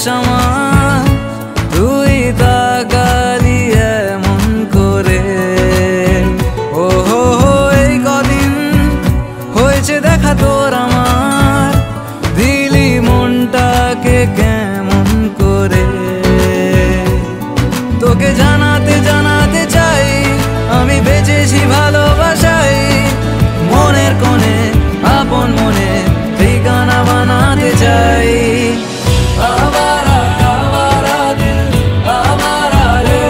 আমার তুই তাকালি এমন করে। ও হো হো এই কদিন হয়েছে দেখা তোর আমার, দিলি মনটাকে কেমন করে। তোকে জানাতে জানাতে চাই আমি বেঁচেছি ভালোবাসাই, মনের কোণে আপন মনে ঠিকানা বানাতে চাই। আবারা আবারা দিল আবারা রে,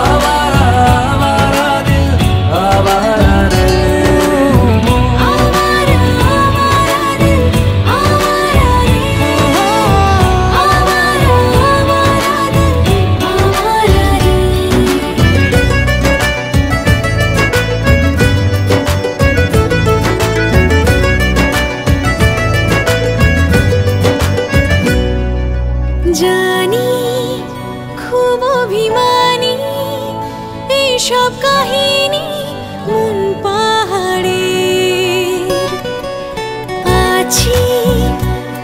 আবারা আবারা দিল আবারা রে, আবারা আবারা দিল আবারা রে, আবারা আবারা দিল আবারা রে। জানি খুব অভিমানী এইসব কাহিনী মন পাহাড়ে আছি,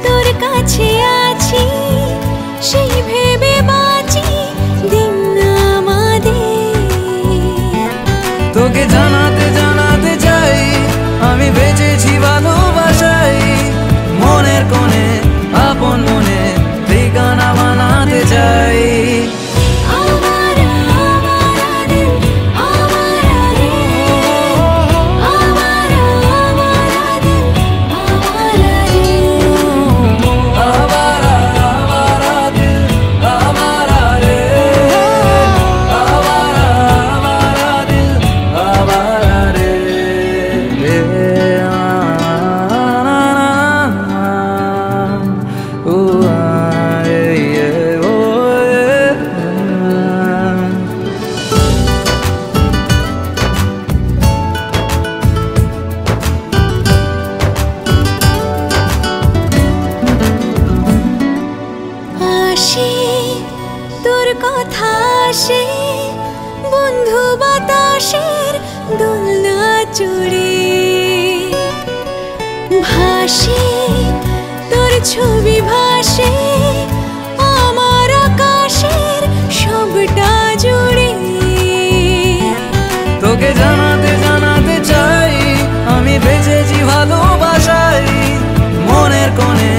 তোর কাছে আছি সেই ভেবে বাঁচি দিন আমাদের। তোকে জানাতে জানাতে চাই আমি বেঁচেছি ভালোবাসাই, মনের কোণে আপন মনে ঠিকানা বানাতে চাই। আবারা আবারা দিল আবারা রে, আবারা আবারা দিল আবারা রে, আবারা আবারা দিল আবারা রে, আবারা আবারা দিল আবারা রে। ও আসে তোর কথা আসে বন্ধু বাতাসের দোলনা চড়ে, ভাসে তোর ছবি ভাসে আমার আকাশের সবটা জুড়ে। তোকে জানাতে জানাতে চাই আমি বেঁচেছি ভালোবাসাই, মনের কোণে